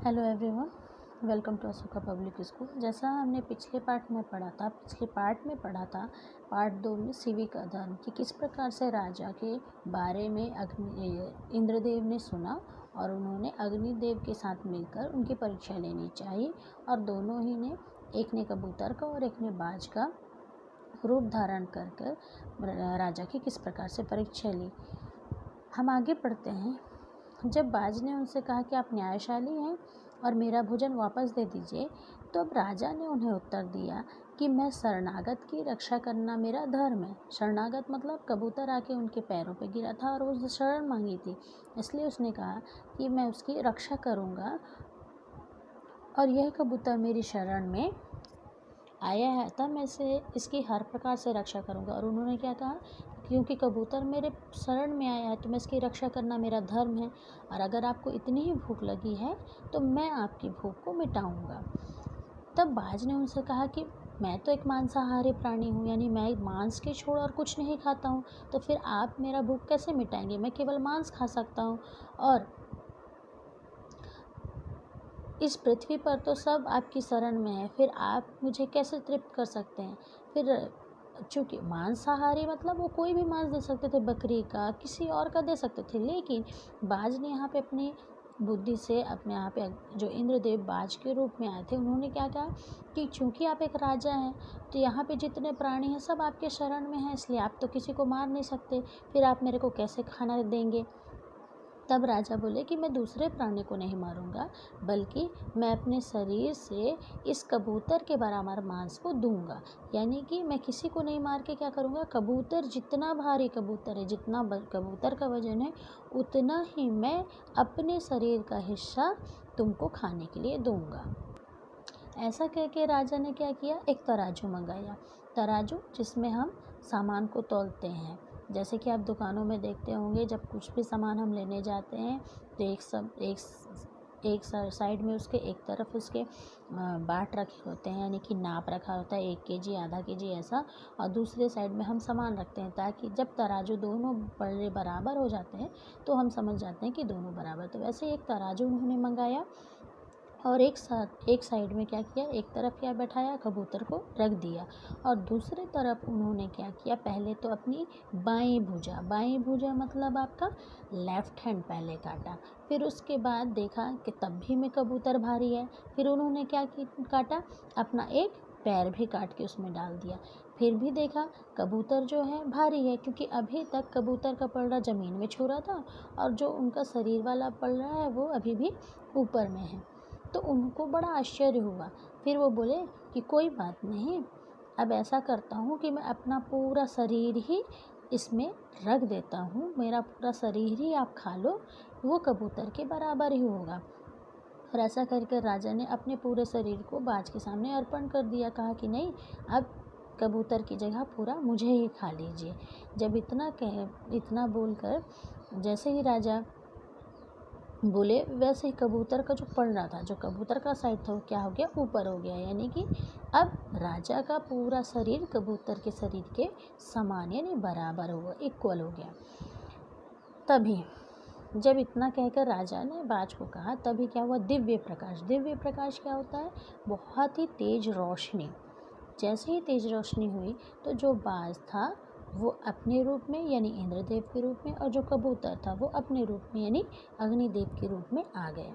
Hello everyone, welcome to Ashoka public school. जैसा हमने पिछले पार्ट में पढ़ा था पार्ट 2 में सीवी का धर्म कि किस प्रकार से राजा के बारे में इंद्रदेव ने सुना और उन्होंने अग्निदेव के साथ मिलकर उनकी परीक्षा लेनी चाहिए और दोनों ही ने, एक ने कबूतर का और एक ने बाज का रूप धारण कर राजा की किस प्रकार से परीक्षा ली। हम आगे पढ़ते हैं। जब बाज ने उनसे कहा कि आप न्यायशाली हैं और मेरा भोजन वापस दे दीजिए, तो अब राजा ने उन्हें उत्तर दिया कि मैं शरणागत की रक्षा करना मेरा धर्म है। शरणागत मतलब कबूतर आके उनके पैरों पे गिरा था और उसने शरण मांगी थी, इसलिए उसने कहा कि मैं उसकी रक्षा करूँगा और यह कबूतर मेरी शरण में आया है, तब मैं इसकी हर प्रकार से रक्षा करूँगा। और उन्होंने क्या कहा, क्योंकि कबूतर मेरे शरण में आया है तो मैं इसकी रक्षा करना मेरा धर्म है, और अगर आपको इतनी ही भूख लगी है तो मैं आपकी भूख को मिटाऊंगा। तब बाज ने उनसे कहा कि मैं तो एक मांसाहारी प्राणी हूँ, यानी मैं मांस के छोड़ और कुछ नहीं खाता हूँ, तो फिर आप मेरा भूख कैसे मिटाएंगे? मैं केवल मांस खा सकता हूँ और इस पृथ्वी पर तो सब आपकी शरण में है, फिर आप मुझे कैसे तृप्त कर सकते हैं? फिर चूँकि मांसाहारी मतलब वो कोई भी मांस दे सकते थे, बकरी का, किसी और का दे सकते थे, लेकिन बाज ने यहाँ पे अपनी बुद्धि से अपने यहाँ पे जो इंद्रदेव बाज के रूप में आए थे, उन्होंने क्या कहा कि चूँकि आप एक राजा हैं तो यहाँ पे जितने प्राणी हैं सब आपके शरण में हैं, इसलिए आप तो किसी को मार नहीं सकते, फिर आप मेरे को कैसे खाना देंगे? तब राजा बोले कि मैं दूसरे प्राणी को नहीं मारूंगा, बल्कि मैं अपने शरीर से इस कबूतर के बराबर मांस को दूंगा। यानी कि मैं किसी को नहीं मार के क्या करूंगा, कबूतर जितना भारी कबूतर है, जितना कबूतर का वजन है, उतना ही मैं अपने शरीर का हिस्सा तुमको खाने के लिए दूंगा। ऐसा कह के राजा ने क्या किया, एक तराजू मंगाया। तराजू जिसमें हम सामान को तौलते हैं। जैसे कि आप दुकानों में देखते होंगे, जब कुछ भी सामान हम लेने जाते हैं तो एक साइड में उसके एक तरफ उसके बाट रखे होते हैं, यानी कि नाप रखा होता है 1 केजी, आधा केजी ऐसा, और दूसरे साइड में हम सामान रखते हैं, ताकि जब तराजू दोनों बड़े बराबर हो जाते हैं तो हम समझ जाते हैं कि दोनों बराबर। तो वैसे एक तराजू उन्होंने मंगाया और एक साइड में क्या किया, एक तरफ क्या बैठाया, कबूतर को रख दिया, और दूसरे तरफ उन्होंने क्या किया, पहले तो अपनी बाएं भुजा मतलब आपका लेफ्ट हैंड पहले काटा, फिर उसके बाद देखा कि तब भी में कबूतर भारी है, फिर उन्होंने क्या काटा, अपना एक पैर भी काट के उसमें डाल दिया, फिर भी देखा कबूतर जो है भारी है, क्योंकि अभी तक कबूतर का पलड़ा ज़मीन में छू रहा था और जो उनका शरीर वाला पलड़ा है वो अभी भी ऊपर में है। तो उनको बड़ा आश्चर्य हुआ। फिर वो बोले कि कोई बात नहीं, अब ऐसा करता हूँ कि मैं अपना पूरा शरीर ही इसमें रख देता हूँ, मेरा पूरा शरीर ही आप खा लो, वो कबूतर के बराबर ही होगा। और ऐसा करके राजा ने अपने पूरे शरीर को बाज के सामने अर्पण कर दिया। कहा कि नहीं, अब कबूतर की जगह पूरा मुझे ही खा लीजिए। जब इतना बोलकर जैसे ही राजा बोले, वैसे ही कबूतर का जो पलड़ा था, जो कबूतर का साइड था, वो क्या हो गया, ऊपर हो गया, यानी कि अब राजा का पूरा शरीर कबूतर के शरीर के समान यानी बराबर हुआ, इक्वल हो गया। तभी जब इतना कहकर राजा ने बाज को कहा, तभी क्या हुआ, दिव्य प्रकाश क्या होता है, बहुत ही तेज रोशनी। जैसे ही तेज रोशनी हुई तो जो बाज था वो अपने रूप में यानी इंद्रदेव के रूप में, और जो कबूतर था वो अपने रूप में यानी अग्निदेव के रूप में आ गया।